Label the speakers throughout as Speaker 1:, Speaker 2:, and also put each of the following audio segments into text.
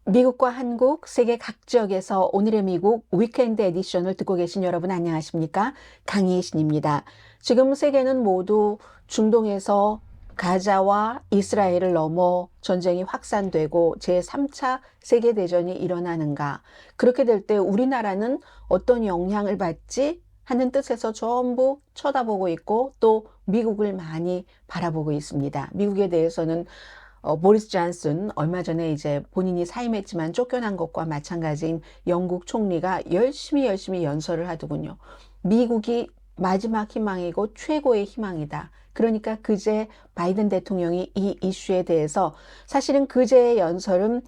Speaker 1: 미국과 한국, 세계 각 지역에서 오늘의 미국 위켄드 에디션을 듣고 계신 여러분 안녕하십니까? 강희신입니다. 지금 세계는 모두 중동에서 가자와 이스라엘을 넘어 전쟁이 확산되고 제3차 세계대전이 일어나는가. 그렇게 될 때 우리나라는 어떤 영향을 받지 하는 뜻에서 전부 쳐다보고 있고 또 미국을 많이 바라보고 있습니다. 미국에 대해서는 보리스 존슨 얼마 전에 이제 본인이 사임했지만 쫓겨난 것과 마찬가지인 영국 총리가 열심히 연설을 하더군요. 미국이 마지막 희망이고 최고의 희망이다. 그러니까 그제 바이든 대통령이 이 이슈에 대해서 사실은 그제의 연설은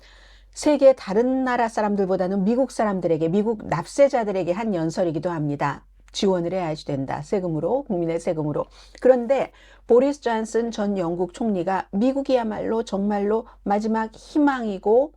Speaker 1: 세계 다른 나라 사람들보다는 미국 사람들에게, 미국 납세자들에게 한 연설이기도 합니다. 지원을 해야지 된다. 세금으로, 국민의 세금으로. 그런데 보리스 존슨 전 영국 총리가 미국이야말로 정말로 마지막 희망이고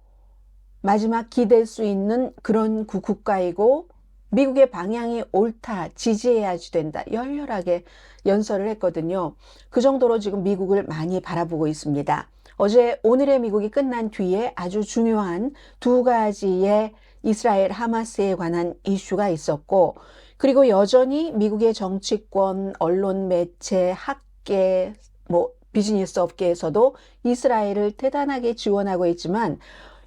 Speaker 1: 마지막 기댈 수 있는 그런 국가이고 미국의 방향이 옳다, 지지해야지 된다. 열렬하게 연설을 했거든요. 그 정도로 지금 미국을 많이 바라보고 있습니다. 어제 오늘의 미국이 끝난 뒤에 아주 중요한 두 가지의 이스라엘 하마스에 관한 이슈가 있었고 그리고 여전히 미국의 정치권, 언론, 매체, 학계, 비즈니스 업계에서도 이스라엘을 대단하게 지원하고 있지만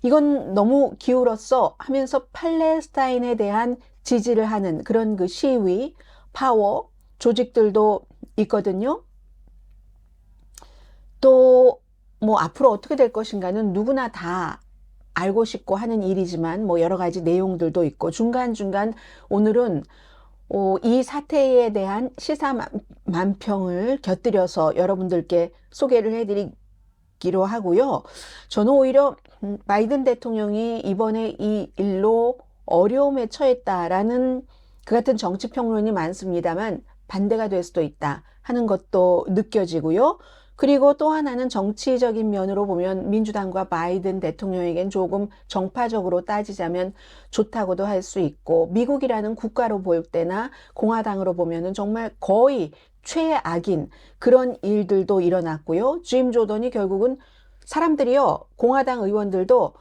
Speaker 1: 이건 너무 기울었어 하면서 팔레스타인에 대한 지지를 하는 그런 그 시위, 파워, 조직들도 있거든요. 또 앞으로 어떻게 될 것인가는 누구나 다 알고 싶고 하는 일이지만 여러 가지 내용들도 있고 중간중간 오늘은 이 사태에 대한 시사만평을 곁들여서 여러분들께 소개를 해드리기로 하고요. 저는 오히려 바이든 대통령이 이번에 이 일로 어려움에 처했다라는 그 같은 정치평론이 많습니다만 반대가 될 수도 있다 하는 것도 느껴지고요. 그리고 또 하나는 정치적인 면으로 보면 민주당과 바이든 대통령에겐 조금 정파적으로 따지자면 좋다고도 할 수 있고 미국이라는 국가로 볼 때나 공화당으로 보면은 정말 거의 최악인 그런 일들도 일어났고요. 짐 조던이 결국은 사람들이요, 공화당 의원들도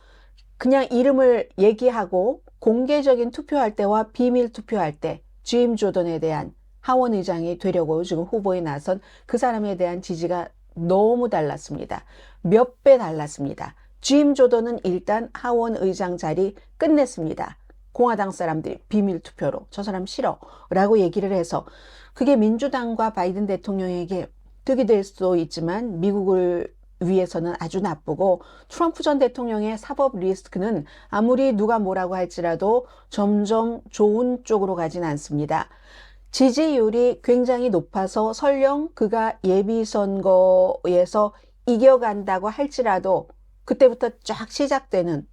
Speaker 1: 그냥 이름을 얘기하고 공개적인 투표할 때와 비밀 투표할 때 짐 조던에 대한 하원 의장이 되려고 지금 후보에 나선 그 사람에 대한 지지가 너무 달랐습니다. 몇 배 달랐습니다. 짐 조던은 일단 하원 의장 자리 끝냈습니다. 공화당 사람들이 비밀 투표로 저 사람 싫어 라고 얘기를 해서 그게 민주당과 바이든 대통령에게 득이 될 수도 있지만 미국을 위해서는 아주 나쁘고 트럼프 전 대통령의 사법 리스크는 아무리 누가 뭐라고 할지라도 점점 좋은 쪽으로 가진 않습니다. 지지율이 굉장히 높아서 설령 그가 예비선거에서 이겨간다고 할지라도 그때부터 쫙 시작되는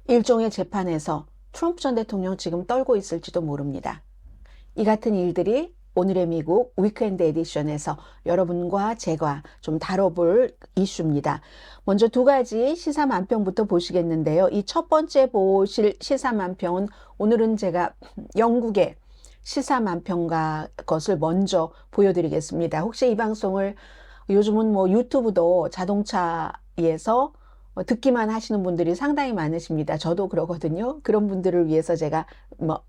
Speaker 1: 일종의 재판에서 트럼프 전 대통령 지금 떨고 있을지도 모릅니다. 이 같은 일들이 오늘의 미국 위크엔드 에디션에서 여러분과 제가 좀 다뤄볼 이슈입니다. 먼저 두 가지 시사만평부터 보시겠는데요. 이 첫 번째 보실 시사만평은 오늘은 제가 영국의 시사만평가 것을 먼저 보여드리겠습니다. 혹시 이 방송을 요즘은 유튜브도 자동차에서 듣기만 하시는 분들이 상당히 많으십니다. 저도 그러거든요. 그런 분들을 위해서 제가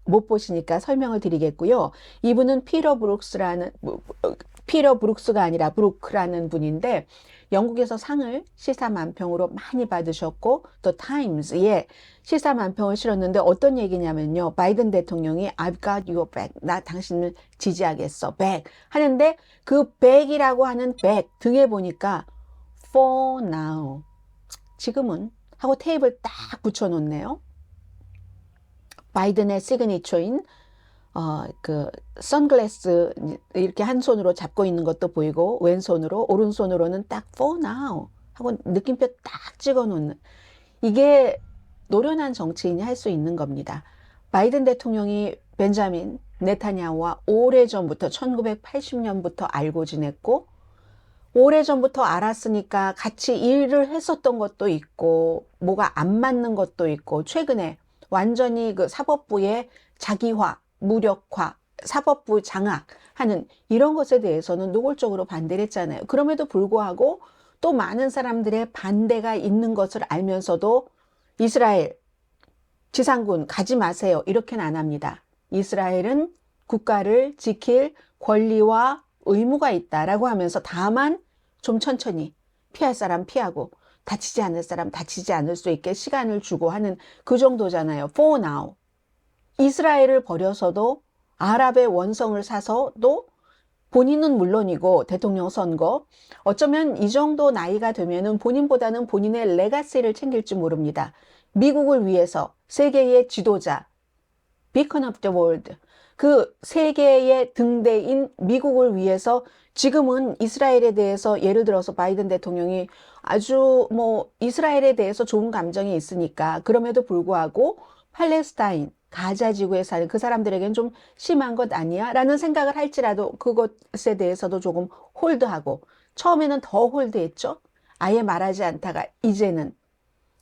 Speaker 1: 못 보시니까 설명을 드리겠고요. 이분은 피터 브룩스가 아니라 브루크라는 분인데 영국에서 상을 시사만평으로 많이 받으셨고 또 타임즈에 시사만평을 실었는데 어떤 얘기냐면요. 바이든 대통령이 I've got your back. 나 당신을 지지하겠어. back. 하는데 그 back이라고 하는 back 등에 보니까 for now. 지금은 하고 테이프를 딱 붙여놓네요. 바이든의 시그니처인 그 선글라스 이렇게 한 손으로 잡고 있는 것도 보이고 왼손으로 오른손으로는 딱 for now 하고 느낌표 딱 찍어놓는 이게 노련한 정치인이 할 수 있는 겁니다. 바이든 대통령이 벤자민 네타냐후와 오래전부터 1980년부터 알고 지냈고 오래전부터 알았으니까 같이 일을 했었던 것도 있고 뭐가 안 맞는 것도 있고 최근에 완전히 그 사법부의 자기화, 무력화, 사법부 장악하는 이런 것에 대해서는 노골적으로 반대를 했잖아요. 그럼에도 불구하고 또 많은 사람들의 반대가 있는 것을 알면서도 이스라엘 지상군 가지 마세요. 이렇게는 안 합니다. 이스라엘은 국가를 지킬 권리와 의무가 있다라고 하면서 다만 좀 천천히 피할 사람 피하고 다치지 않을 사람 다치지 않을 수 있게 시간을 주고 하는 그 정도잖아요. For now. 이스라엘을 버려서도 아랍의 원성을 사서도 본인은 물론이고 대통령 선거 어쩌면 이 정도 나이가 되면은 본인보다는 본인의 레가시를 챙길지 모릅니다. 미국을 위해서 세계의 지도자, Beacon of the World, 그 세계의 등대인 미국을 위해서 지금은 이스라엘에 대해서 예를 들어서 바이든 대통령이 아주 뭐 이스라엘에 대해서 좋은 감정이 있으니까 그럼에도 불구하고 팔레스타인, 가자 지구에 사는 그 사람들에겐 좀 심한 것 아니야? 라는 생각을 할지라도 그것에 대해서도 조금 홀드하고 처음에는 더 홀드했죠. 아예 말하지 않다가 이제는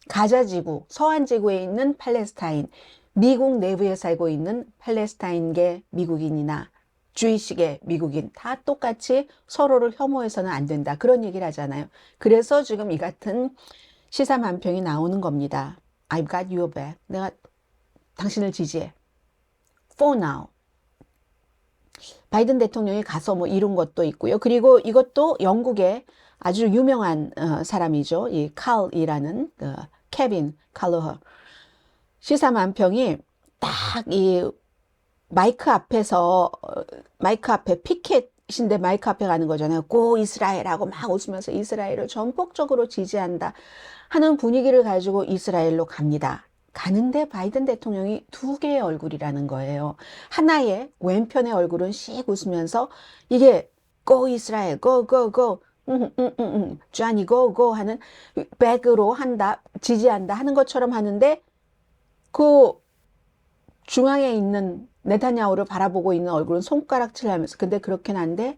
Speaker 1: 가자 지구, 서한 지구에 있는 팔레스타인, 미국 내부에 살고 있는 팔레스타인계 미국인이나 주의식의 미국인 다 똑같이 서로를 혐오해서는 안 된다. 그런 얘기를 하잖아요. 그래서 지금 이 같은 시사만평이 나오는 겁니다. I've got your back. 내가 당신을 지지해. For now. 바이든 대통령이 가서 뭐 이룬 것도 있고요. 그리고 이것도 영국의 아주 유명한 사람이죠. 이 칼이라는 케빈 칼러허. 시사만평이 딱 이 마이크 앞에서 마이크 앞에 피켓인데 마이크 앞에 가는 거잖아요. 고 이스라엘하고 막 웃으면서 이스라엘을 전폭적으로 지지한다 하는 분위기를 가지고 이스라엘로 갑니다. 가는데 바이든 대통령이 두 개의 얼굴이라는 거예요. 하나의 왼편의 얼굴은 씩 웃으면서 이게 고 이스라엘 고 쟈니 고 하는 백으로 한다 지지한다 하는 것처럼 하는데 그 중앙에 있는 네타냐후를 바라보고 있는 얼굴은 손가락질 하면서 근데 그렇긴 한데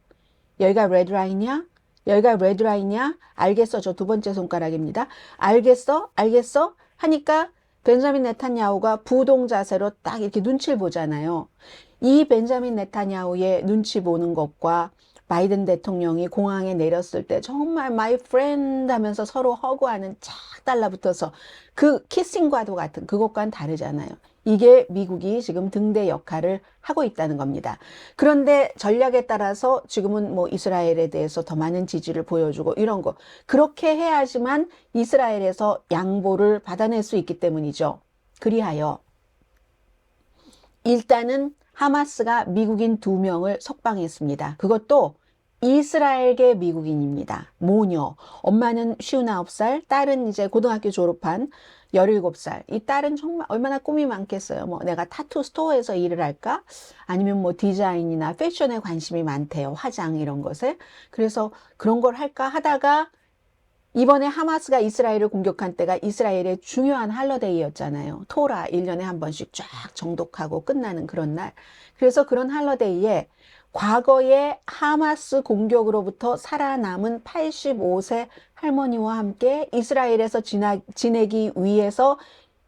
Speaker 1: 여기가 레드라인이야? 여기가 레드라인이야? 알겠어. 저 두 번째 손가락입니다. 알겠어? 알겠어? 하니까 벤자민 네타냐후가 부동 자세로 딱 이렇게 눈치를 보잖아요. 이 벤자민 네타냐후의 눈치 보는 것과 바이든 대통령이 공항에 내렸을 때 정말 my friend 하면서 서로 허구하는 착 달라붙어서 그 키싱과도 같은 그것과는 다르잖아요. 이게 미국이 지금 등대 역할을 하고 있다는 겁니다. 그런데 전략에 따라서 지금은 뭐 이스라엘에 대해서 더 많은 지지를 보여주고 이런 거 그렇게 해야지만 이스라엘에서 양보를 받아낼 수 있기 때문이죠. 그리하여 일단은 하마스가 미국인 2명을 석방했습니다. 그것도 이스라엘계 미국인입니다. 모녀. 엄마는 59살, 딸은 이제 고등학교 졸업한 17살. 이 딸은 정말 얼마나 꿈이 많겠어요. 뭐 내가 타투 스토어에서 일을 할까? 아니면 뭐 디자인이나 패션에 관심이 많대요. 화장 이런 것에. 그래서 그런 걸 할까 하다가 이번에 하마스가 이스라엘을 공격한 때가 이스라엘의 중요한 할러데이였잖아요. 토라 1년에 한 번씩 쫙 정독하고 끝나는 그런 날. 그래서 그런 할러데이에 과거의 하마스 공격으로부터 살아남은 85세 할머니와 함께 이스라엘에서 지내기 위해서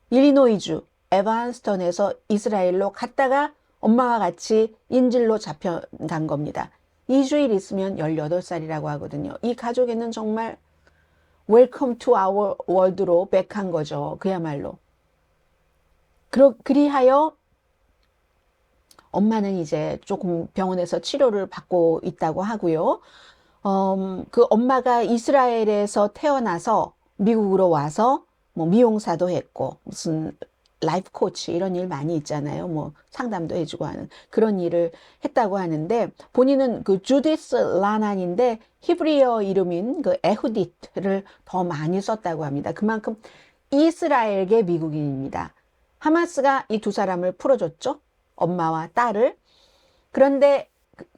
Speaker 1: 일리노이주 에반스턴에서 이스라엘로 갔다가 엄마와 같이 인질로 잡혀간 겁니다. 2주일 있으면 18살이라고 하거든요. 이 가족에는 정말 Welcome to our world로 백한 거죠. 그야말로. 그리하여 엄마는 이제 조금 병원에서 치료를 받고 있다고 하고요. 그 엄마가 이스라엘에서 태어나서 미국으로 와서 뭐 미용사도 했고 무슨 라이프 코치 이런 일 많이 있잖아요. 뭐 상담도 해주고 하는 그런 일을 했다고 하는데 본인은 그 주디스 라난인데 히브리어 이름인 그 에후디트를 더 많이 썼다고 합니다. 그만큼 이스라엘계 미국인입니다. 하마스가 이 두 사람을 풀어줬죠. 엄마와 딸을. 그런데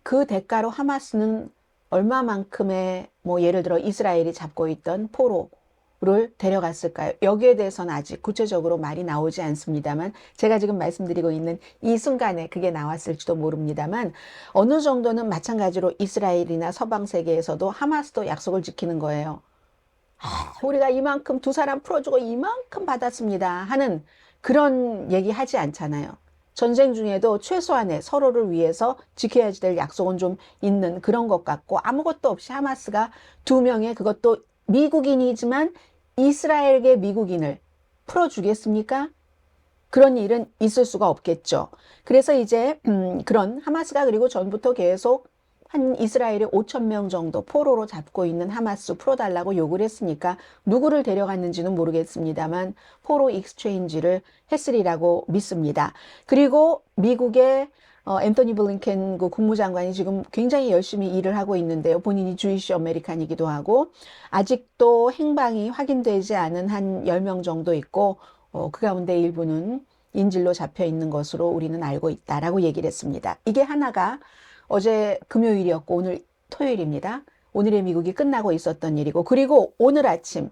Speaker 1: 그 대가로 하마스는 얼마만큼의 뭐 예를 들어 이스라엘이 잡고 있던 포로를 데려갔을까요? 여기에 대해서는 아직 구체적으로 말이 나오지 않습니다만 제가 지금 말씀드리고 있는 이 순간에 그게 나왔을지도 모릅니다만 어느 정도는 마찬가지로 이스라엘이나 서방 세계에서도 하마스도 약속을 지키는 거예요. 우리가 이만큼 두 사람 풀어주고 이만큼 받았습니다 하는 그런 얘기 하지 않잖아요. 전쟁 중에도 최소한의 서로를 위해서 지켜야지 될 약속은 좀 있는 그런 것 같고 아무것도 없이 하마스가 2명의 그것도 미국인이지만 이스라엘계 미국인을 풀어주겠습니까? 그런 일은 있을 수가 없겠죠. 그래서 이제 그런 하마스가 그리고 전부터 계속 한 이스라엘에 5천 명 정도 포로로 잡고 있는 하마스 풀어달라고 요구를 했으니까 누구를 데려갔는지는 모르겠습니다만 포로 익스체인지를 했으리라고 믿습니다. 그리고 미국의 앤토니 블링켄 그 국무장관이 지금 굉장히 열심히 일을 하고 있는데요. 본인이 주이시 아메리칸이기도 하고 아직도 행방이 확인되지 않은 한 10명 정도 있고 그 가운데 일부는 인질로 잡혀 있는 것으로 우리는 알고 있다라고 얘기를 했습니다. 이게 하나가 어제 금요일이었고 오늘 토요일입니다. 오늘의 미국이 끝나고 있었던 일이고 그리고 오늘 아침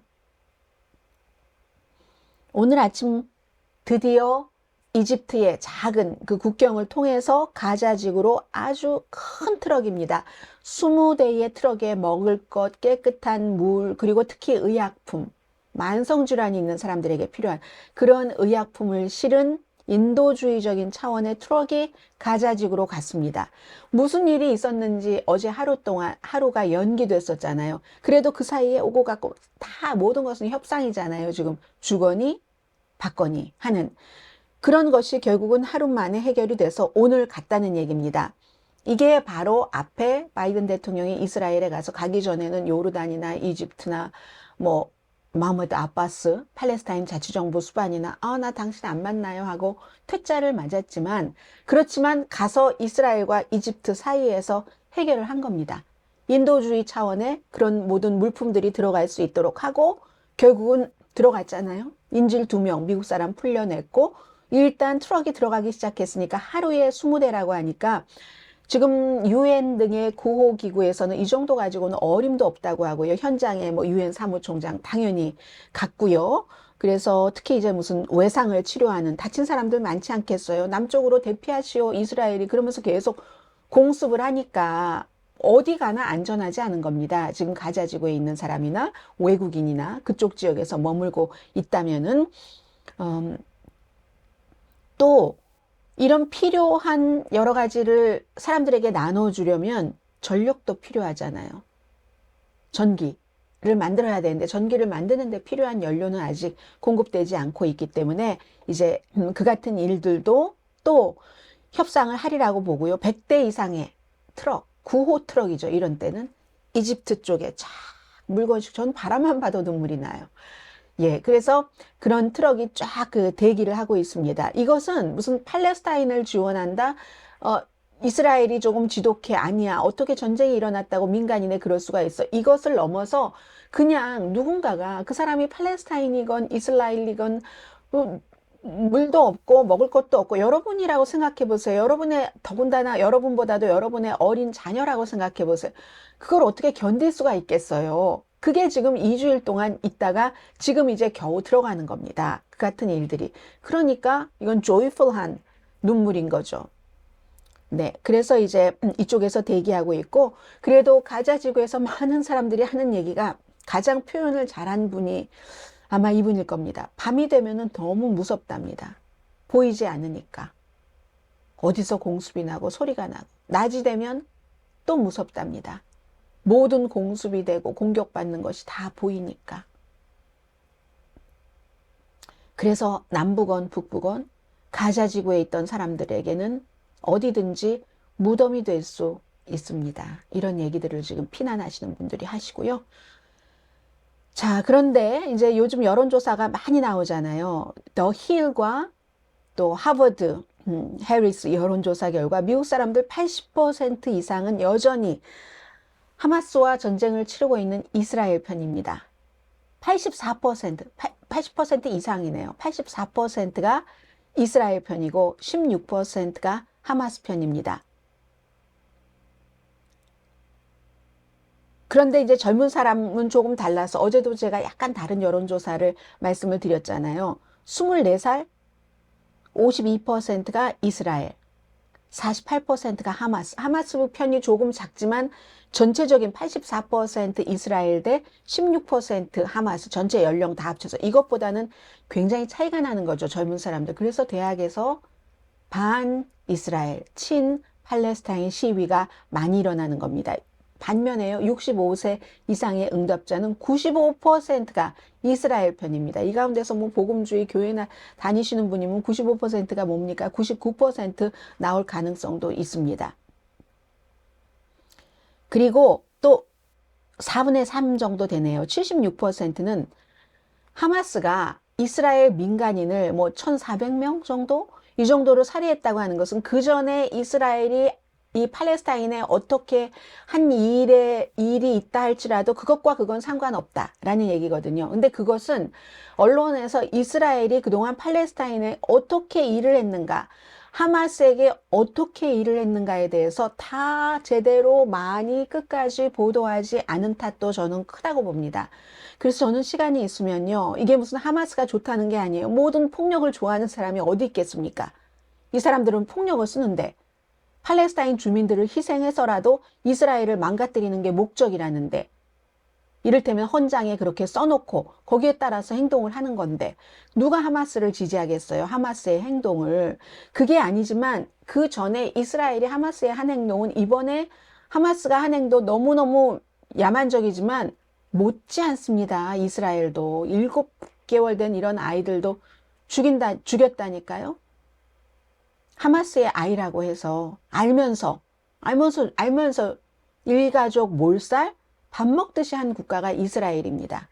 Speaker 1: 드디어 이집트의 작은 그 국경을 통해서 가자지구로 아주 큰 트럭입니다. 20대의 트럭에 먹을 것, 깨끗한 물, 그리고 특히 의약품, 만성질환이 있는 사람들에게 필요한 그런 의약품을 실은 인도주의적인 차원의 트럭이 가자지구로 갔습니다. 무슨 일이 있었는지 어제 하루 동안 하루가 연기됐었잖아요. 그래도 그 사이에 오고 갔고 다 모든 것은 협상이잖아요. 지금 주거니 받거니 하는 그런 것이 결국은 하루 만에 해결이 돼서 오늘 갔다는 얘기입니다. 이게 바로 앞에 바이든 대통령이 이스라엘에 가서 가기 전에는 요르단이나 이집트나 뭐 마흐무드 아바스 팔레스타인 자치정부 수반이나 나 당신 안 만나요 하고 퇴짜를 맞았지만 그렇지만 가서 이스라엘과 이집트 사이에서 해결을 한 겁니다. 인도주의 차원의 그런 모든 물품들이 들어갈 수 있도록 하고 결국은 들어갔잖아요. 인질 2명 미국 사람 풀려냈고 일단 트럭이 들어가기 시작했으니까 하루에 20대라고 하니까 지금 UN 등의 구호기구에서는 이 정도 가지고는 어림도 없다고 하고요. 현장에 뭐 UN 사무총장 당연히 갔고요. 그래서 특히 이제 무슨 외상을 치료하는 다친 사람들 많지 않겠어요. 남쪽으로 대피하시오 이스라엘이 그러면서 계속 공습을 하니까 어디 가나 안전하지 않은 겁니다. 지금 가자지구에 있는 사람이나 외국인이나 그쪽 지역에서 머물고 있다면은 또 이런 필요한 여러 가지를 사람들에게 나눠주려면 전력도 필요하잖아요. 전기를 만들어야 되는데 전기를 만드는 데 필요한 연료는 아직 공급되지 않고 있기 때문에 이제 그 같은 일들도 또 협상을 하리라고 보고요. 100대 이상의 트럭, 구호 트럭이죠. 이런 때는 이집트 쪽에 쫙 물건씩 전 바람만 봐도 눈물이 나요. 예, 그래서 그런 트럭이 쫙 그 대기를 하고 있습니다. 이것은 무슨 팔레스타인을 지원한다? 이스라엘이 조금 지독해. 아니야. 어떻게 전쟁이 일어났다고 민간인에 그럴 수가 있어. 이것을 넘어서 그냥 누군가가 그 사람이 팔레스타인이건 이스라엘이건 물도 없고 먹을 것도 없고 여러분이라고 생각해 보세요. 여러분의 더군다나 여러분보다도 여러분의 어린 자녀라고 생각해 보세요. 그걸 어떻게 견딜 수가 있겠어요. 그게 지금 2주일 동안 있다가 지금 이제 겨우 들어가는 겁니다. 그 같은 일들이. 그러니까 이건 joyful한 눈물인 거죠. 네. 그래서 이제 이쪽에서 대기하고 있고 그래도 가자지구에서 많은 사람들이 하는 얘기가 가장 표현을 잘한 분이 아마 이분일 겁니다. 밤이 되면은 너무 무섭답니다. 보이지 않으니까. 어디서 공습이 나고 소리가 나고. 낮이 되면 또 무섭답니다. 모든 공습이 되고 공격받는 것이 다 보이니까. 그래서 남부건 북부건 가자지구에 있던 사람들에게는 어디든지 무덤이 될 수 있습니다. 이런 얘기들을 지금 피난하시는 분들이 하시고요. 자, 그런데 이제 요즘 여론조사가 많이 나오잖아요. 더 힐과 또 하버드, 해리스 여론조사 결과 미국 사람들 80% 이상은 여전히 하마스와 전쟁을 치르고 있는 이스라엘 편입니다. 80% 이상이네요. 84%가 이스라엘 편이고 16%가 하마스 편입니다. 그런데 이제 젊은 사람은 조금 달라서 어제도 제가 약간 다른 여론조사를 말씀을 드렸잖아요. 24살 52%가 이스라엘, 48%가 하마스 편이 조금 작지만 전체적인 84% 이스라엘 대 16% 하마스 전체 연령 다 합쳐서 이것보다는 굉장히 차이가 나는 거죠. 젊은 사람들. 그래서 대학에서 반 이스라엘, 친 팔레스타인 시위가 많이 일어나는 겁니다. 반면에요. 65세 이상의 응답자는 95%가 이스라엘 편입니다. 이 가운데서 뭐 복음주의 교회나 다니시는 분이면 95%가 뭡니까? 99% 나올 가능성도 있습니다. 그리고 또 4분의 3 정도 되네요. 76%는 하마스가 이스라엘 민간인을 뭐 1,400명 정도? 이 정도로 살해했다고 하는 것은 그 전에 이스라엘이 이 팔레스타인에 어떻게 한 일이 있다 할지라도 그것과 그건 상관없다라는 얘기거든요. 근데 그것은 언론에서 이스라엘이 그동안 팔레스타인에 어떻게 일을 했는가, 하마스에게 어떻게 일을 했는가에 대해서 다 제대로 많이 끝까지 보도하지 않은 탓도 저는 크다고 봅니다. 그래서 저는 시간이 있으면요, 이게 무슨 하마스가 좋다는 게 아니에요. 모든 폭력을 좋아하는 사람이 어디 있겠습니까? 이 사람들은 폭력을 쓰는데 팔레스타인 주민들을 희생해서라도 이스라엘을 망가뜨리는 게 목적이라는데, 이를테면 헌장에 그렇게 써놓고 거기에 따라서 행동을 하는 건데 누가 하마스를 지지하겠어요? 하마스의 행동을. 그게 아니지만 그 전에 이스라엘이 하마스의 한 행동은 이번에 하마스가 한 행동 너무너무 야만적이지만 못지 않습니다. 이스라엘도 7개월 된 이런 아이들도 죽였다니까요. 하마스의 아이라고 해서 알면서 일가족 몰살, 밥 먹듯이 한 국가가 이스라엘입니다.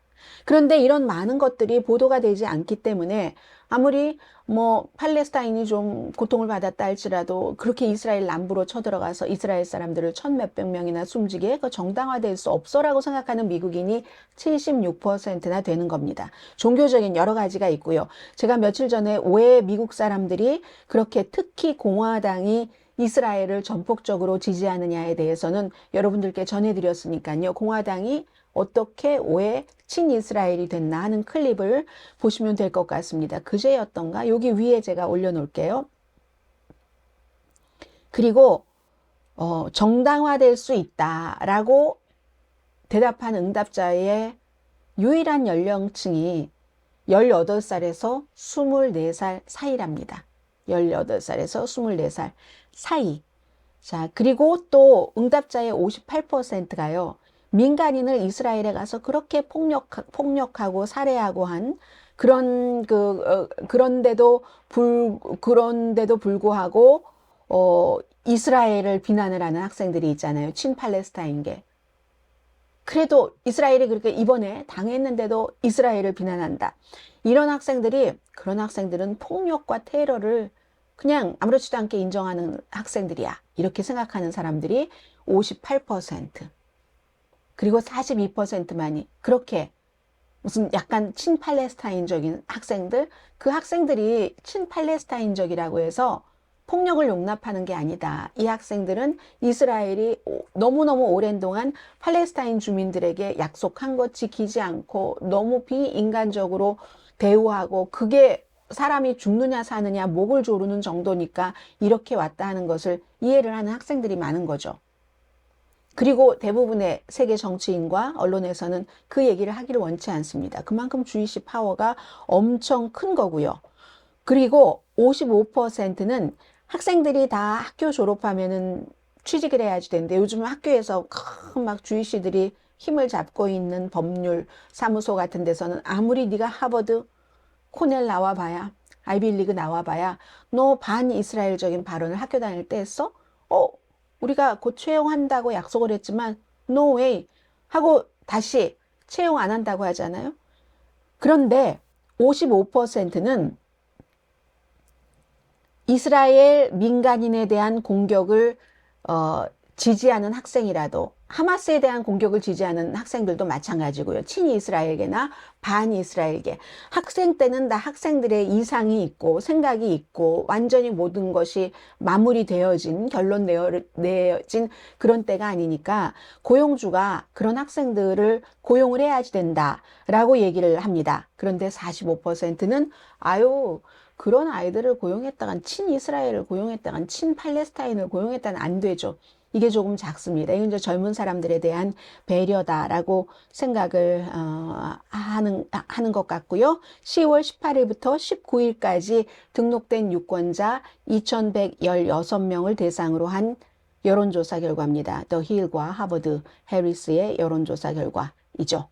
Speaker 1: 그런데 이런 많은 것들이 보도가 되지 않기 때문에 아무리 뭐 팔레스타인이 좀 고통을 받았다 할지라도 그렇게 이스라엘 남부로 쳐들어가서 이스라엘 사람들을 1,000몇백 명이나 숨지게 그 정당화될 수 없어라고 생각하는 미국인이 76%나 되는 겁니다. 종교적인 여러 가지가 있고요. 제가 며칠 전에 왜 미국 사람들이 그렇게 특히 공화당이 이스라엘을 전폭적으로 지지하느냐에 대해서는 여러분들께 전해드렸으니까요. 공화당이 어떻게 왜 친이스라엘이 됐나 하는 클립을 보시면 될 것 같습니다. 그제였던가? 여기 위에 제가 올려놓을게요. 그리고 정당화될 수 있다라고 대답한 응답자의 유일한 연령층이 18살에서 24살 사이랍니다. 18살에서 24살 사이. 자, 그리고 또 응답자의 58%가요. 민간인을 이스라엘에 가서 그렇게 폭력하고 살해하고 한 그런데도 불구하고 이스라엘을 비난을 하는 학생들이 있잖아요. 친팔레스타인계. 그래도 이스라엘이 그렇게 이번에 당했는데도 이스라엘을 비난한다. 그런 학생들은 폭력과 테러를 그냥 아무렇지도 않게 인정하는 학생들이야. 이렇게 생각하는 사람들이 58%. 그리고 42%만이 그렇게 무슨 약간 친팔레스타인적인 학생들, 그 학생들이 친팔레스타인적이라고 해서 폭력을 용납하는 게 아니다. 이 학생들은 이스라엘이 너무너무 오랜 동안 팔레스타인 주민들에게 약속한 것 지키지 않고 너무 비인간적으로 대우하고 그게 사람이 죽느냐 사느냐 목을 조르는 정도니까 이렇게 왔다 하는 것을 이해를 하는 학생들이 많은 거죠. 그리고 대부분의 세계 정치인과 언론에서는 그 얘기를 하기를 원치 않습니다. 그만큼 주이시 파워가 엄청 큰 거고요. 그리고 55%는 학생들이 다 학교 졸업하면은 취직을 해야지 되는데 요즘은 학교에서 큰 막 주이시들이 힘을 잡고 있는 법률 사무소 같은 데서는 아무리 네가 하버드, 코넬 나와봐야, 아이비리그 나와봐야 너 반이스라엘적인 발언을 학교 다닐 때 했어? 우리가 곧 채용한다고 약속을 했지만 no way 하고 다시 채용 안 한다고 하잖아요. 그런데 55%는 이스라엘 민간인에 대한 공격을 지지하는 학생이라도 하마스에 대한 공격을 지지하는 학생들도 마찬가지고요. 친이스라엘계나 반이스라엘계. 학생 때는 다 학생들의 이상이 있고 생각이 있고 완전히 모든 것이 마무리되어진 결론 내어진 그런 때가 아니니까 고용주가 그런 학생들을 고용을 해야지 된다라고 얘기를 합니다. 그런데 45%는 그런 아이들을 고용했다간 친이스라엘을 고용했다간 친팔레스타인을 고용했다간 안 되죠. 이게 조금 작습니다. 이건 이제 젊은 사람들에 대한 배려다라고 생각을 하는 것 같고요. 10월 18일부터 19일까지 등록된 유권자 2,116명을 대상으로 한 여론조사 결과입니다. 더 힐과 하버드 해리스의 여론조사 결과이죠.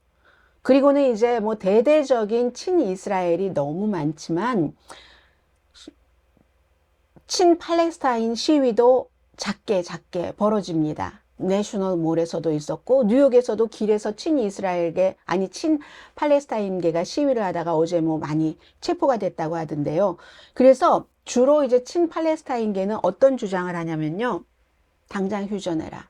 Speaker 1: 그리고는 이제 뭐 대대적인 친이스라엘이 너무 많지만 친팔레스타인 시위도 작게 벌어집니다. 내셔널 몰에서도 있었고 뉴욕에서도 길에서 친이스라엘계 아니 친팔레스타인계가 시위를 하다가 어제 뭐 많이 체포가 됐다고 하던데요. 그래서 주로 이제 친팔레스타인계는 어떤 주장을 하냐면요. 당장 휴전해라.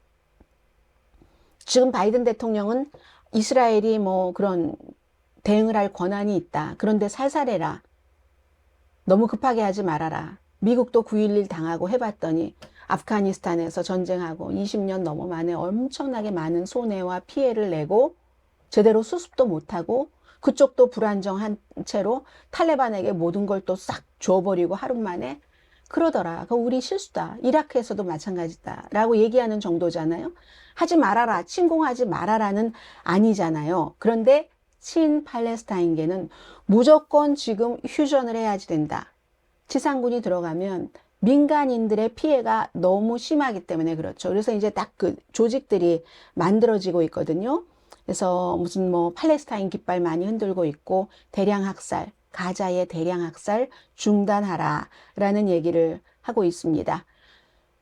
Speaker 1: 지금 바이든 대통령은 이스라엘이 뭐 그런 대응을 할 권한이 있다. 그런데 살살해라. 너무 급하게 하지 말아라. 미국도 9.11 당하고 해봤더니 아프가니스탄에서 전쟁하고 20년 넘어 만에 엄청나게 많은 손해와 피해를 내고 제대로 수습도 못하고 그쪽도 불안정한 채로 탈레반에게 모든 걸 또 싹 줘버리고 하루 만에 그러더라. 그거 우리 실수다. 이라크에서도 마찬가지다. 라고 얘기하는 정도잖아요. 하지 말아라. 침공하지 말아라는 아니잖아요. 그런데 친팔레스타인계는 무조건 지금 휴전을 해야지 된다. 지상군이 들어가면 민간인들의 피해가 너무 심하기 때문에 그렇죠. 그래서 이제 딱 그 조직들이 만들어지고 있거든요. 그래서 무슨 뭐 팔레스타인 깃발 많이 흔들고 있고 대량 학살, 가자의 대량 학살 중단하라 라는 얘기를 하고 있습니다.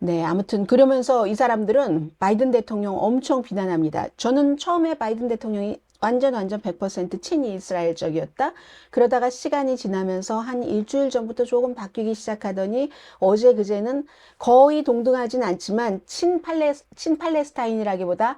Speaker 1: 네, 아무튼 그러면서 이 사람들은 바이든 대통령 엄청 비난합니다. 저는 처음에 바이든 대통령이 완전 100% 친이스라엘적이었다. 그러다가 시간이 지나면서 한 일주일 전부터 조금 바뀌기 시작하더니 어제 그제는 거의 동등하진 않지만 친팔레스타인이라기보다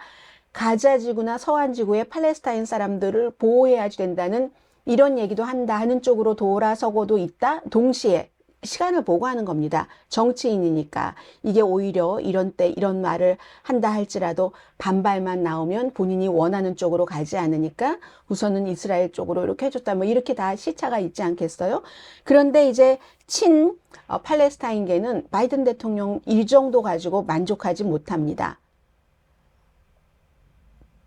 Speaker 1: 가자지구나 서안지구의 팔레스타인 사람들을 보호해야지 된다는 이런 얘기도 한다 하는 쪽으로 돌아서고도 있다. 동시에 시간을 보고 하는 겁니다. 정치인이니까 이게 오히려 이런 때 이런 말을 한다 할지라도 반발만 나오면 본인이 원하는 쪽으로 가지 않으니까 우선은 이스라엘 쪽으로 이렇게 해줬다. 뭐 이렇게 다 시차가 있지 않겠어요? 그런데 이제 팔레스타인계는 바이든 대통령 이 정도 가지고 만족하지 못합니다.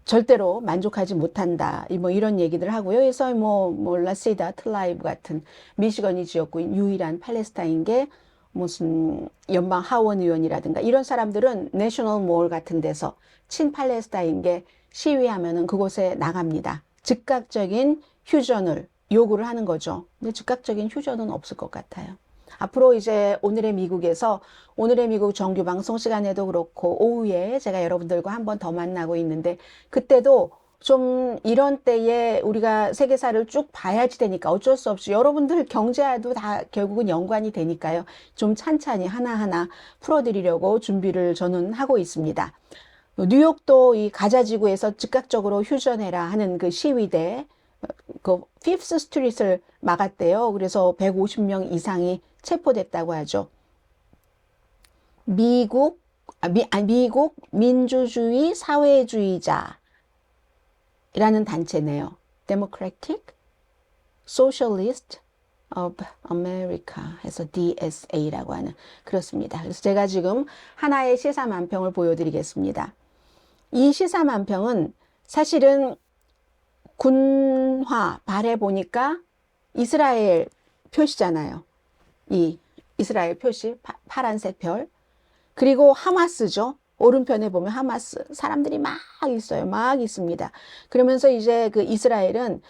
Speaker 1: 절대로 만족하지 못한다. 뭐 이런 얘기들 하고요. 그래서 뭐 라시다 틀라이브 같은 미시건이 지었고 유일한 팔레스타인계 무슨 연방 하원 의원이라든가 이런 사람들은 내셔널 몰 같은 데서 친팔레스타인계 시위하면은 그곳에 나갑니다. 즉각적인 휴전을 요구를 하는 거죠. 근데 즉각적인 휴전은 없을 것 같아요. 앞으로 이제 오늘의 미국에서 오늘의 미국 정규 방송 시간에도 그렇고 오후에 제가 여러분들과 한 번 더 만나고 있는데 그때도 좀 이런 때에 우리가 세계사를 쭉 봐야지 되니까 어쩔 수 없이 여러분들 경제와도 다 결국은 연관이 되니까요. 좀 찬찬히 하나하나 풀어드리려고 준비를 저는 하고 있습니다. 뉴욕도 이 가자지구에서 즉각적으로 휴전해라 하는 그 시위대 그 피프스 스트리트를 막았대요. 그래서 150명 이상이 체포됐다고 하죠. 미국 민주주의 사회주의자라는 단체네요. Democratic Socialist of America 해서 DSA라고 하는 그렇습니다. 그래서 제가 지금 하나의 시사만평을 보여드리겠습니다. 이 시사만평은 사실은 군화 발해 보니까 이스라엘 표시잖아요. 이 이스라엘 표시 파란색 별 그리고 하마스죠. 오른편에 보면 하마스 사람들이 막 있어요. 막 있습니다. 그러면서 이제 그 이스라엘은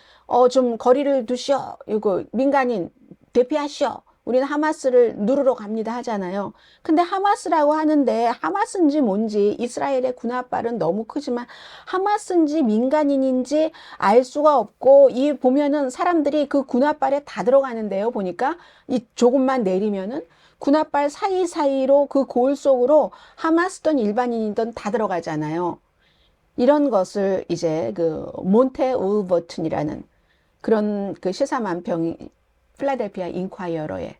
Speaker 1: 좀 거리를 두시오. 이거 민간인 대피하시오. 우리는 하마스를 누르러 갑니다 하잖아요. 근데 하마스라고 하는데 하마스인지 뭔지 이스라엘의 군합발은 너무 크지만 하마스인지 민간인인지 알 수가 없고 이 보면은 사람들이 그 군합발에 다 들어가는데요. 보니까 이 조금만 내리면은 군합발 사이사이로 그 고을 속으로 하마스든 일반인이든 다 들어가잖아요. 이런 것을 이제 그 몬테 울버튼이라는 그런 그 시사만평이 필라델피아 인콰이어러에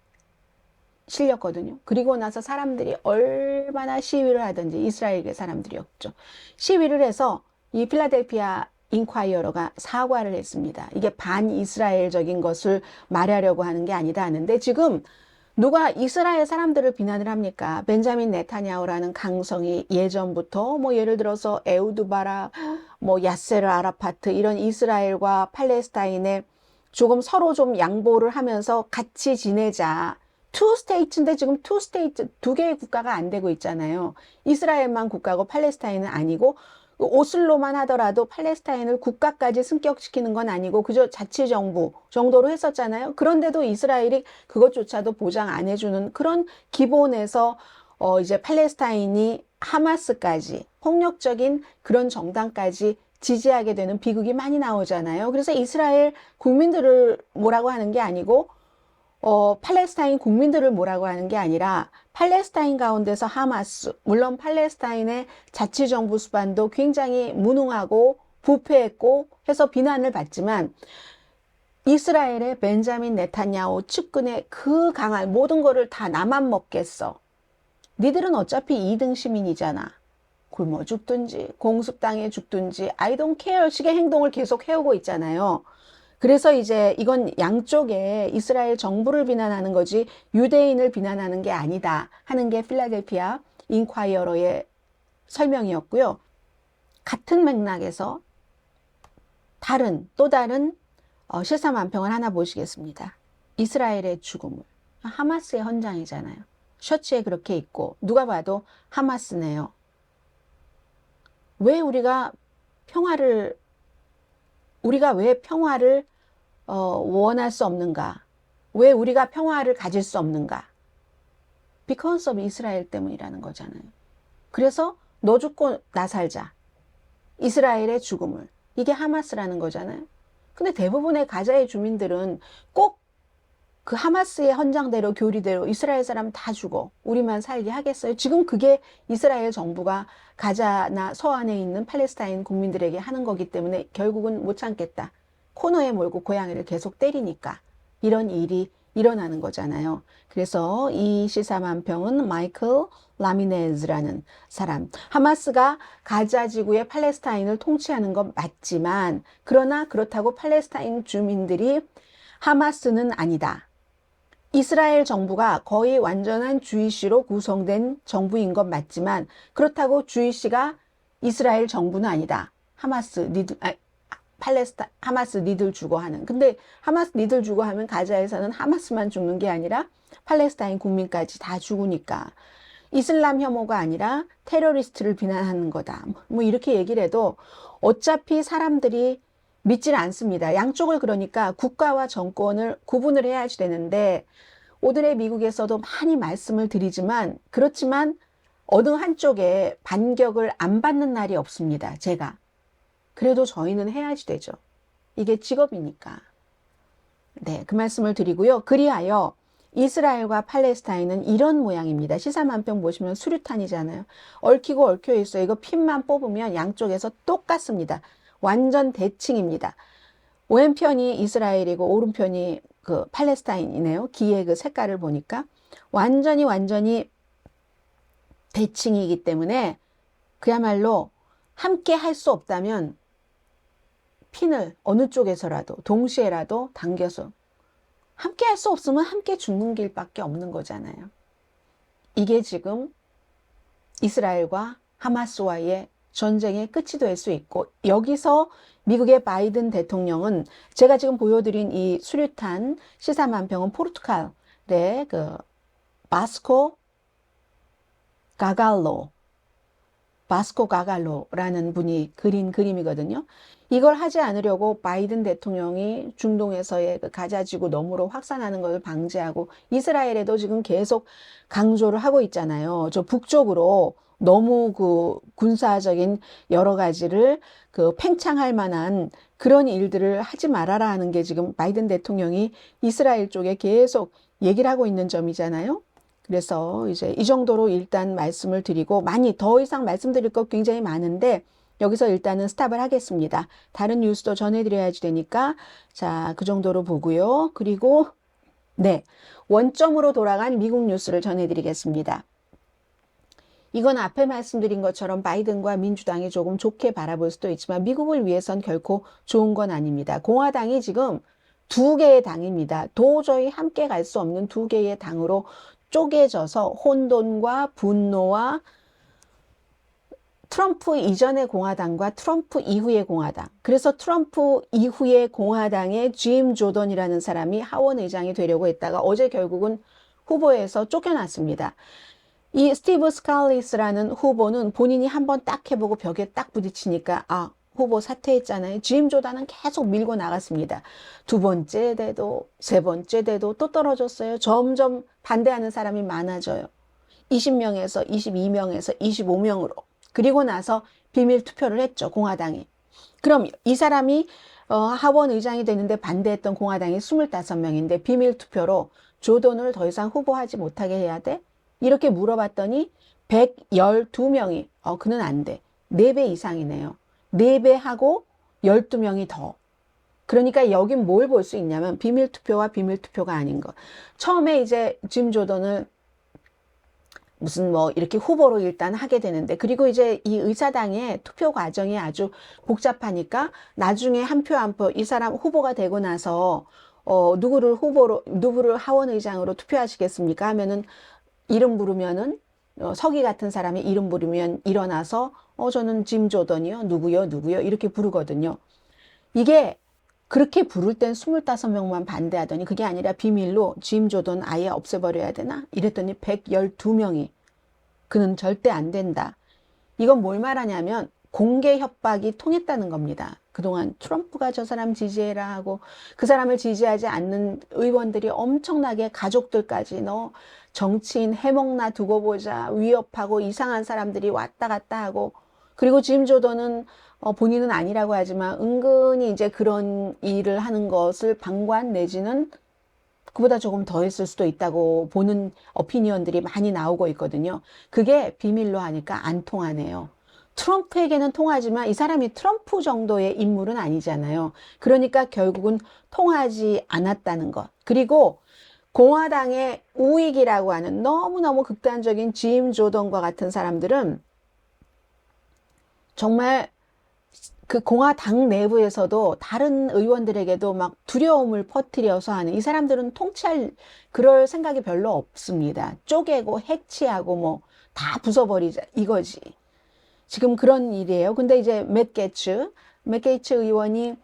Speaker 1: 실렸거든요. 그리고 나서 사람들이 얼마나 시위를 하든지 이스라엘계 사람들이었죠. 시위를 해서 이 필라델피아 인콰이어러가 사과를 했습니다. 이게 반이스라엘적인 것을 말하려고 하는 게 아니다 하는데 지금 누가 이스라엘 사람들을 비난을 합니까? 벤자민 네타냐후라는 강성이 예전부터 뭐 예를 들어서 에우드 바락, 뭐 야세르 아라파트 이런 이스라엘과 팔레스타인의 조금 서로 좀 양보를 하면서 같이 지내자. 투 스테이트인데 지금 투 스테이트, 두 개의 국가가 안 되고 있잖아요. 이스라엘만 국가고 팔레스타인은 아니고, 오슬로만 하더라도 팔레스타인을 국가까지 승격시키는 건 아니고 그저 자치정부 정도로 했었잖아요. 그런데도 이스라엘이 그것조차도 보장 안 해주는 그런 기본에서 이제 팔레스타인이 하마스까지 폭력적인 그런 정당까지 지지하게 되는 비극이 많이 나오잖아요. 그래서 이스라엘 국민들을 뭐라고 하는 게 아니고 팔레스타인 국민들을 뭐라고 하는 게 아니라 팔레스타인 가운데서 하마스, 물론 팔레스타인의 자치정부 수반도 굉장히 무능하고 부패했고 해서 비난을 받지만 이스라엘의 벤자민 네타냐후 측근의 그 강한 모든 거를 다 나만 먹겠어. 니들은 어차피 2등 시민이잖아. 굶어 죽든지 공습당해 죽든지 I don't care 식의 행동을 계속 해오고 있잖아요. 그래서 이제 이건 양쪽에 이스라엘 정부를 비난하는 거지 유대인을 비난하는 게 아니다 하는 게 필라델피아 인콰이어러의 설명이었고요. 같은 맥락에서 또 다른 실사만평을 하나 보시겠습니다. 이스라엘의 죽음을. 하마스의 헌장이잖아요. 셔츠에 그렇게 있고 누가 봐도 하마스네요. 왜 우리가 왜 평화를 원할 수 없는가? 왜 우리가 평화를 가질 수 없는가? Because of 이스라엘 때문이라는 거잖아요. 그래서 너 죽고 나 살자. 이스라엘의 죽음을. 이게 하마스라는 거잖아요. 근데 대부분의 가자의 주민들은 꼭 그 하마스의 헌장대로 교리대로 이스라엘 사람 다 죽어. 우리만 살게 하겠어요? 지금 그게 이스라엘 정부가 가자나 서안에 있는 팔레스타인 국민들에게 하는 거기 때문에 결국은 못 참겠다. 코너에 몰고 고양이를 계속 때리니까 이런 일이 일어나는 거잖아요. 그래서 이 시사만평은 마이클 라미네즈라는 사람, 하마스가 가자 지구의 팔레스타인을 통치하는 건 맞지만 그러나 그렇다고 팔레스타인 주민들이 하마스는 아니다. 이스라엘 정부가 거의 완전한 주이시로 구성된 정부인 건 맞지만 그렇다고 주이시가 이스라엘 정부는 아니다. 하마스 니들 죽어 하는. 근데 하마스 니들 죽어 하면 가자에서는 하마스만 죽는 게 아니라 팔레스타인 국민까지 다 죽으니까 이슬람 혐오가 아니라 테러리스트를 비난하는 거다. 뭐 이렇게 얘기를 해도 어차피 사람들이 믿질 않습니다. 양쪽을 그러니까 국가와 정권을 구분을 해야지 되는데 오늘의 미국에서도 많이 말씀을 드리지만 그렇지만 어느 한쪽에 반격을 안 받는 날이 없습니다. 제가. 그래도 저희는 해야지 되죠. 이게 직업이니까. 네, 그 말씀을 드리고요. 그리하여 이스라엘과 팔레스타인은 이런 모양입니다. 시사만평 보시면 수류탄이잖아요. 얽히고 얽혀 있어요. 이거 핀만 뽑으면 양쪽에서 똑같습니다. 완전 대칭입니다. 왼편이 이스라엘이고 오른편이 그 팔레스타인이네요. 기의 그 색깔을 보니까 완전히 대칭이기 때문에 그야말로 함께 할 수 없다면 핀을 어느 쪽에서라도 동시에라도 당겨서 함께 할 수 없으면 함께 죽는 길밖에 없는 거잖아요. 이게 지금 이스라엘과 하마스와의 전쟁의 끝이 될 수 있고 여기서 미국의 바이든 대통령은 제가 지금 보여드린 이 수류탄 시사만평은 포르투갈의 그 바스코 가갈로라는 분이 그린 그림이거든요. 이걸 하지 않으려고 바이든 대통령이 중동에서의 그 가자지구 너머로 확산하는 것을 방지하고 이스라엘에도 지금 계속 강조를 하고 있잖아요. 저 북쪽으로 너무 그 군사적인 여러 가지를 그 팽창할 만한 그런 일들을 하지 말아라 하는 게 지금 바이든 대통령이 이스라엘 쪽에 계속 얘기를 하고 있는 점이잖아요. 그래서 이제 이 정도로 일단 말씀을 드리고 더 이상 말씀드릴 것 굉장히 많은데 여기서 일단은 스탑을 하겠습니다. 다른 뉴스도 전해드려야지 되니까 자, 그 정도로 보고요. 그리고 네, 원점으로 돌아간 미국 뉴스를 전해드리겠습니다. 이건 앞에 말씀드린 것처럼 바이든과 민주당이 조금 좋게 바라볼 수도 있지만 미국을 위해선 결코 좋은 건 아닙니다. 공화당이 지금 두 개의 당입니다. 도저히 함께 갈 수 없는 두 개의 당으로 쪼개져서 혼돈과 분노와 트럼프 이전의 공화당과 트럼프 이후의 공화당. 그래서 트럼프 이후의 공화당의 짐 조던이라는 사람이 하원 의장이 되려고 했다가 어제 결국은 후보에서 쫓겨났습니다. 이 스티브 스칼리스라는 후보는 본인이 한번 딱 해보고 벽에 딱 부딪히니까 후보 사퇴했잖아요. 짐 조던은 계속 밀고 나갔습니다. 두 번째 대도, 세 번째 대도 또 떨어졌어요. 점점 반대하는 사람이 많아져요. 20명에서 22명에서 25명으로. 그리고 나서 비밀 투표를 했죠, 공화당이. 그럼 이 사람이 하원 의장이 되는데 반대했던 공화당이 25명인데 비밀 투표로 조던을 더 이상 후보하지 못하게 해야 돼? 이렇게 물어봤더니 112명이 그는 안 돼. 4배 이상이네요. 4배 하고 12명이 더. 그러니까 여긴 뭘 볼 수 있냐면 비밀 투표와 비밀 투표가 아닌 것. 처음에 이제 짐 조던을 무슨 뭐 이렇게 후보로 일단 하게 되는데, 그리고 이제 이 의사당의 투표 과정이 아주 복잡하니까 나중에 한 표 한 표 이 사람 후보가 되고 나서 누구를 하원 의장으로 투표하시겠습니까 하면은 이름 부르면은 서기 같은 사람이 이름 부르면 일어나서 저는 짐 조던이요, 누구요 이렇게 부르거든요. 이게 그렇게 부를 땐 25명만 반대하더니 그게 아니라 비밀로 짐 조던 아예 없애버려야 되나 이랬더니 112명이 그는 절대 안 된다. 이건 뭘 말하냐면 공개 협박이 통했다는 겁니다. 그동안 트럼프가 저 사람 지지해라 하고 그 사람을 지지하지 않는 의원들이 엄청나게 가족들까지 너 정치인 해먹나 두고 보자 위협하고 이상한 사람들이 왔다 갔다 하고, 그리고 짐 조던은 본인은 아니라고 하지만 은근히 이제 그런 일을 하는 것을 방관 내지는 그보다 조금 더 했을 수도 있다고 보는 오피니언들이 많이 나오고 있거든요. 그게 비밀로 하니까 안 통하네요. 트럼프에게는 통하지만 이 사람이 트럼프 정도의 인물은 아니잖아요. 그러니까 결국은 통하지 않았다는 것. 그리고 공화당의 우익이라고 하는 너무너무 극단적인 짐 조던과 같은 사람들은 정말 그 공화당 내부에서도 다른 의원들에게도 막 두려움을 퍼뜨려서 하는, 이 사람들은 통치할 그럴 생각이 별로 없습니다. 쪼개고 해치하고 뭐 다 부숴버리자 이거지. 지금 그런 일이에요. 근데 이제 맥 게츠 의원이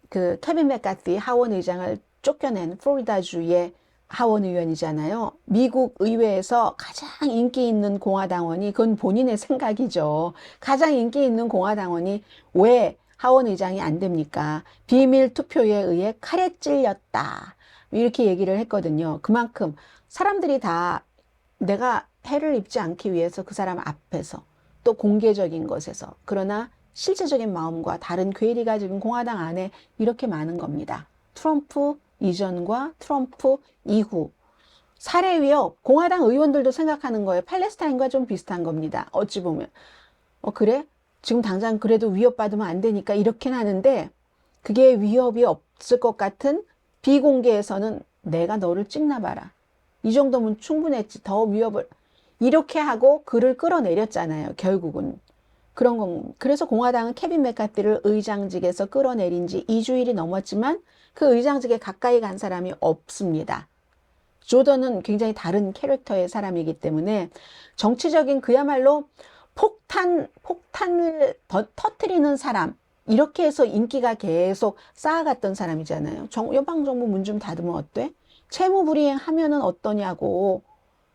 Speaker 1: 그 케빈 맥카티 하원 의장을 쫓겨낸 플로리다주의 하원 의원이잖아요. 미국 의회에서 가장 인기 있는 공화당원이, 그건 본인의 생각이죠. 가장 인기 있는 공화당원이 왜 하원 의장이 안 됩니까? 비밀 투표에 의해 칼에 찔렸다. 이렇게 얘기를 했거든요. 그만큼 사람들이 다 내가 해를 입지 않기 위해서 그 사람 앞에서 또 공개적인 것에서, 그러나 실제적인 마음과 다른 괴리가 지금 공화당 안에 이렇게 많은 겁니다. 트럼프 이전과 트럼프 이후. 살해 위협, 공화당 의원들도 생각하는 거예요. 팔레스타인과 좀 비슷한 겁니다. 어찌 보면. 그래? 지금 당장 그래도 위협받으면 안 되니까 이렇긴 하는데, 그게 위협이 없을 것 같은 비공개에서는 내가 너를 찍나 봐라. 이 정도면 충분했지. 더 위협을. 이렇게 하고 그를 끌어내렸잖아요. 결국은. 그런 건. 그래서 공화당은 케빈 맥카티를 의장직에서 끌어내린 지 2주일이 넘었지만 그 의장직에 가까이 간 사람이 없습니다. 조던은 굉장히 다른 캐릭터의 사람이기 때문에 정치적인 그야말로 폭탄을 터뜨리는 사람, 이렇게 해서 인기가 계속 쌓아갔던 사람이잖아요. 연방정부 문 좀 닫으면 어때? 채무불이행 하면은 어떠냐고.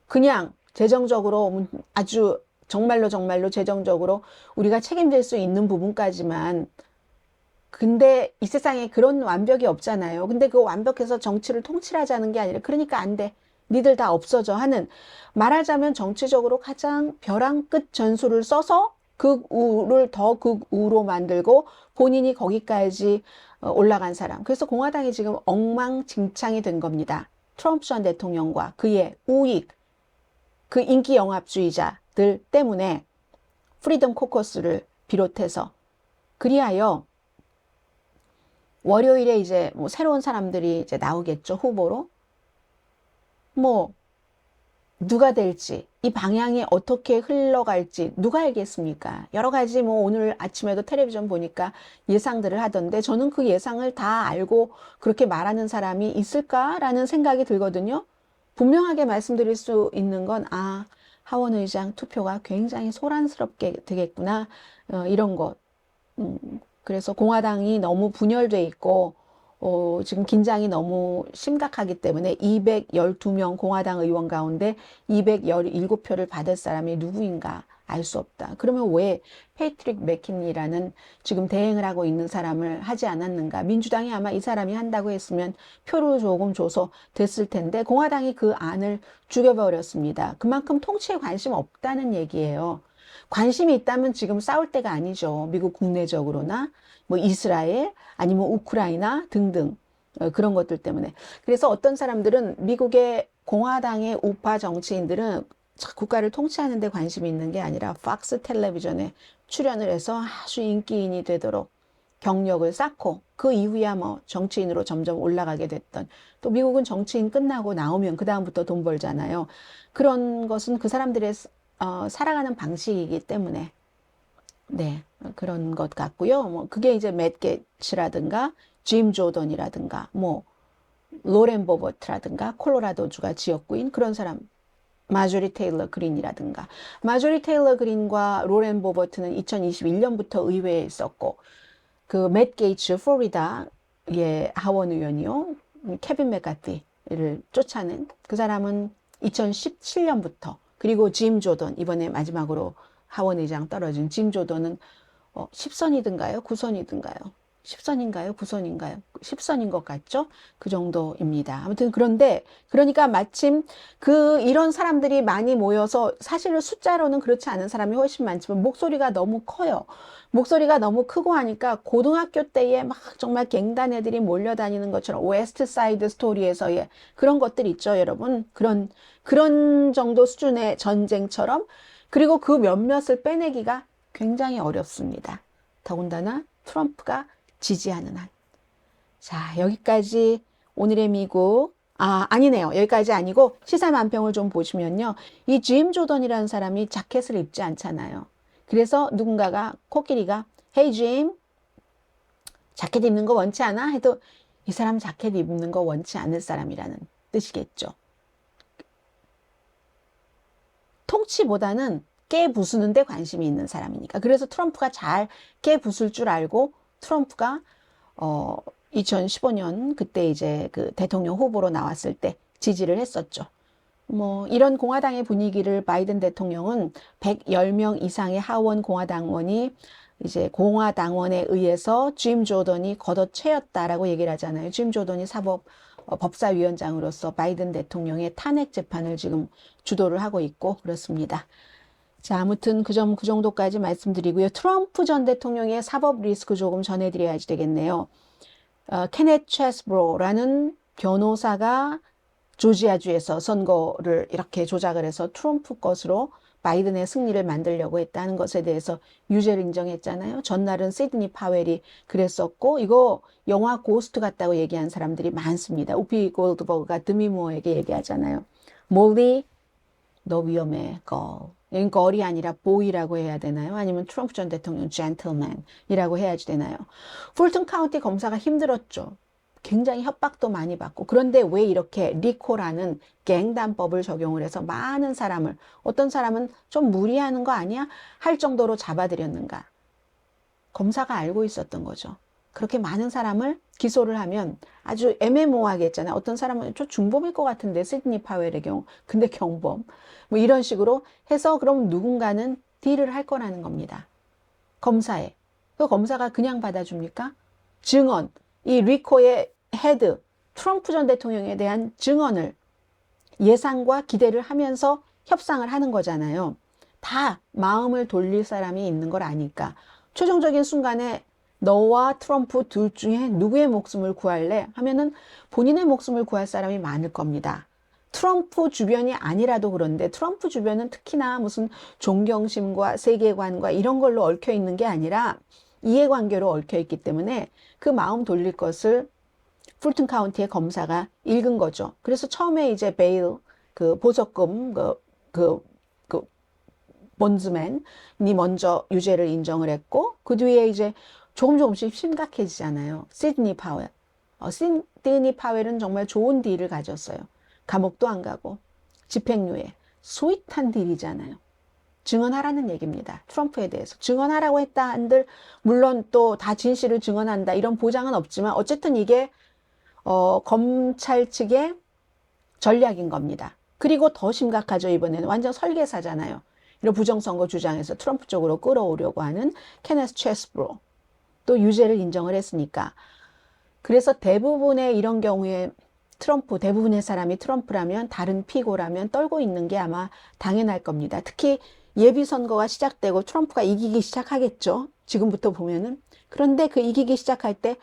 Speaker 1: 그냥 재정적으로 아주 정말로 재정적으로 우리가 책임질 수 있는 부분까지만. 근데 이 세상에 그런 완벽이 없잖아요. 근데 그 완벽해서 정치를 통치하자는 게 아니라, 그러니까 안 돼. 니들 다 없어져 하는, 말하자면 정치적으로 가장 벼랑 끝 전술을 써서 극우를 더 극우로 만들고 본인이 거기까지 올라간 사람. 그래서 공화당이 지금 엉망진창이 된 겁니다. 트럼프 전 대통령과 그의 우익, 그 인기 영합주의자들 때문에, 프리덤 코커스를 비롯해서. 그리하여 월요일에 이제 뭐 새로운 사람들이 이제 나오겠죠, 후보로. 뭐 누가 될지, 이 방향이 어떻게 흘러갈지 누가 알겠습니까? 여러 가지 뭐 오늘 아침에도 텔레비전 보니까 예상들을 하던데, 저는 그 예상을 다 알고 그렇게 말하는 사람이 있을까라는 생각이 들거든요. 분명하게 말씀드릴 수 있는 건 하원 의장 투표가 굉장히 소란스럽게 되겠구나, 이런 것. 그래서 공화당이 너무 분열돼 있고 지금 긴장이 너무 심각하기 때문에 212명 공화당 의원 가운데 217표를 받을 사람이 누구인가 알 수 없다. 그러면 왜 패트릭 맥킨리라는 지금 대행을 하고 있는 사람을 하지 않았는가? 민주당이 아마 이 사람이 한다고 했으면 표를 조금 줘서 됐을 텐데 공화당이 그 안을 죽여버렸습니다. 그만큼 통치에 관심 없다는 얘기예요. 관심이 있다면 지금 싸울 때가 아니죠. 미국 국내적으로나 뭐 이스라엘 아니면 우크라이나 등등 그런 것들 때문에. 그래서 어떤 사람들은 미국의 공화당의 우파 정치인들은 국가를 통치하는 데 관심이 있는 게 아니라 팍스 텔레비전에 출연을 해서 아주 인기인이 되도록 경력을 쌓고 그 이후야 뭐 정치인으로 점점 올라가게 됐던, 또 미국은 정치인 끝나고 나오면 그 다음부터 돈 벌잖아요. 그런 것은 그 사람들의 살아가는 방식이기 때문에 네, 그런 것 같고요. 뭐 그게 이제 맷 게츠라든가 짐 조던이라든가 뭐 로렌 버버트라든가 콜로라도주가 지역구인 그런 사람, 마조리 테일러 그린이라든가. 마조리 테일러 그린과 로렌 버버트는 2021년부터 의회에 있었고, 그 맷 게이츠 플로리다의 하원 의원이요, 케빈 맥카티를 쫓아낸 그 사람은 2017년부터, 그리고 짐 조던, 이번에 마지막으로 하원 의장 떨어진 짐 조던은 10선이든가요? 9선이든가요? 10선인가요? 9선인가요? 10선인 것 같죠? 그 정도입니다. 아무튼 그런데 그러니까 마침 이런 사람들이 많이 모여서, 사실은 숫자로는 그렇지 않은 사람이 훨씬 많지만 목소리가 너무 커요. 목소리가 너무 크고 하니까 고등학교 때에 막 정말 갱단 애들이 몰려다니는 것처럼 웨스트 사이드 스토리에서의 그런 것들 있죠, 여러분. 그런 정도 수준의 전쟁처럼. 그리고 그 몇몇을 빼내기가 굉장히 어렵습니다. 더군다나 트럼프가 지지하는 한. 자, 여기까지 오늘의 미국. 아니네요. 여기까지 아니고 시사 만평을 좀 보시면요. 이 짐 조던이라는 사람이 자켓을 입지 않잖아요. 그래서 누군가가, 코끼리가 Hey Jim, 자켓 입는 거 원치 않아? 해도 이 사람 자켓 입는 거 원치 않을 사람이라는 뜻이겠죠. 통치보다는 깨부수는 데 관심이 있는 사람이니까. 그래서 트럼프가 잘 깨부술 줄 알고 트럼프가 2015년 그때 이제 그 대통령 후보로 나왔을 때 지지를 했었죠. 뭐 이런 공화당의 분위기를 바이든 대통령은 110명 이상의 하원 공화당원이 이제 공화당원에 의해서 짐 조던이 걷어채였다라고 얘기를 하잖아요. 짐 조던이 법사위원장으로서 바이든 대통령의 탄핵 재판을 지금 주도를 하고 있고 그렇습니다. 자, 아무튼 그 정도까지 말씀드리고요. 트럼프 전 대통령의 사법 리스크 조금 전해드려야지 되겠네요. 케넷 체스브로라는 변호사가 조지아주에서 선거를 이렇게 조작을 해서 트럼프 것으로 바이든의 승리를 만들려고 했다는 것에 대해서 유죄를 인정했잖아요. 전날은 시드니 파웰이 그랬었고, 이거 영화 고스트 같다고 얘기한 사람들이 많습니다. 우피 골드버그가 드미 무어에게 얘기하잖아요. 몰리, 너 위험해, 걸. 여긴 걸이 아니라 보이라고 해야 되나요? 아니면 트럼프 전 대통령 젠틀맨이라고 해야지 되나요? 풀튼 카운티 검사가 힘들었죠. 굉장히 협박도 많이 받고. 그런데 왜 이렇게 리코라는 갱단법을 적용을 해서 많은 사람을, 어떤 사람은 좀 무리하는 거 아니야? 할 정도로 잡아들였는가? 검사가 알고 있었던 거죠. 그렇게 많은 사람을 기소를 하면 아주 애매모호하게 했잖아요. 어떤 사람은 저 중범일 것 같은데, 시드니 파웰의 경우. 근데 경범. 뭐 이런 식으로 해서 그럼 누군가는 딜을 할 거라는 겁니다. 검사에. 그 검사가 그냥 받아줍니까? 증언. 이 리코의 헤드, 트럼프 전 대통령에 대한 증언을 예상과 기대를 하면서 협상을 하는 거잖아요. 다 마음을 돌릴 사람이 있는 걸 아니까. 최종적인 순간에 너와 트럼프 둘 중에 누구의 목숨을 구할래? 하면은 본인의 목숨을 구할 사람이 많을 겁니다. 트럼프 주변이 아니라도 그런데, 트럼프 주변은 특히나 무슨 존경심과 세계관과 이런 걸로 얽혀 있는 게 아니라 이해관계로 얽혀 있기 때문에 그 마음 돌릴 것을 풀튼 카운티의 검사가 읽은 거죠. 그래서 처음에 이제 베일, 그 보석금, 본즈맨이 먼저 유죄를 인정을 했고, 그 뒤에 이제 조금씩 심각해지잖아요. 시드니 파웰. 시드니 파웰은 정말 좋은 딜을 가졌어요. 감옥도 안 가고 집행유예. 스윗한 딜이잖아요. 증언하라는 얘기입니다. 트럼프에 대해서. 증언하라고 했다 한들 물론 또 다 진실을 증언한다 이런 보장은 없지만 어쨌든 이게 검찰 측의 전략인 겁니다. 그리고 더 심각하죠. 이번에는 완전 설계사잖아요. 이런 부정선거 주장에서 트럼프 쪽으로 끌어오려고 하는 케네스 체스브로 또 유죄를 인정을 했으니까. 그래서 대부분의 이런 경우에 대부분의 사람이 트럼프라면, 다른 피고라면 떨고 있는 게 아마 당연할 겁니다. 특히 예비선거가 시작되고 트럼프가 이기기 시작하겠죠. 지금부터 보면은. 그런데 그 이기기 시작할 때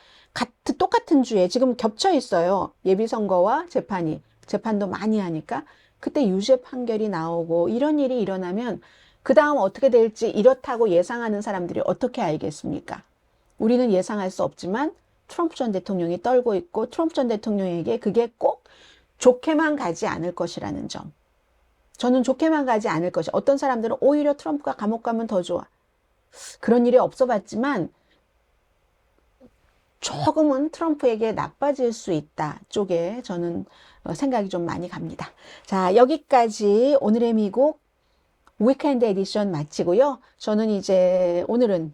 Speaker 1: 똑같은 주에 지금 겹쳐 있어요. 예비선거와 재판도 많이 하니까. 그때 유죄 판결이 나오고 이런 일이 일어나면 그 다음 어떻게 될지 이렇다고 예상하는 사람들이 어떻게 알겠습니까? 우리는 예상할 수 없지만 트럼프 전 대통령이 떨고 있고 트럼프 전 대통령에게 그게 꼭 좋게만 가지 않을 것이라는 점. 저는 좋게만 가지 않을 것이. 어떤 사람들은 오히려 트럼프가 감옥 가면 더 좋아. 그런 일이 없어 봤지만 조금은 트럼프에게 나빠질 수 있다 쪽에 저는 생각이 좀 많이 갑니다. 자, 여기까지 오늘의 미국 위켄드 에디션 마치고요. 저는 오늘은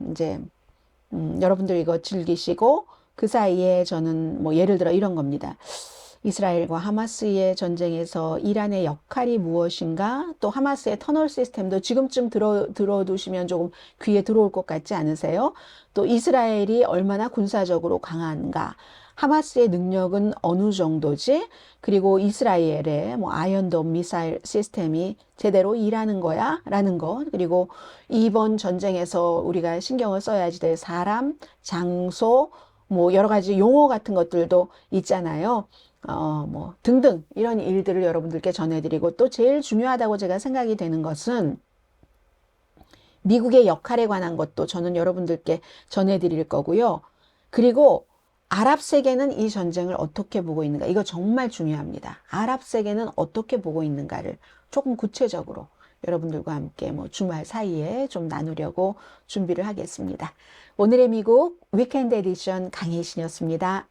Speaker 1: 여러분들 이거 즐기시고 그 사이에 저는 뭐 예를 들어 이런 겁니다. 이스라엘과 하마스의 전쟁에서 이란의 역할이 무엇인가? 또 하마스의 터널 시스템도 지금쯤 들어두시면 조금 귀에 들어올 것 같지 않으세요? 또 이스라엘이 얼마나 군사적으로 강한가? 하마스의 능력은 어느 정도지? 그리고 이스라엘의 뭐 아이언돔 미사일 시스템이 제대로 일하는 거야? 라는 거. 그리고 이번 전쟁에서 우리가 신경을 써야지 될 사람, 장소, 뭐 여러 가지 용어 같은 것들도 있잖아요. 뭐 등등 이런 일들을 여러분들께 전해드리고 또 제일 중요하다고 제가 생각이 되는 것은 미국의 역할에 관한 것도 저는 여러분들께 전해드릴 거고요. 그리고 아랍 세계는 이 전쟁을 어떻게 보고 있는가? 이거 정말 중요합니다. 아랍 세계는 어떻게 보고 있는가를 조금 구체적으로 여러분들과 함께 뭐 주말 사이에 좀 나누려고 준비를 하겠습니다. 오늘의 미국 위켄드 에디션 강혜신이었습니다.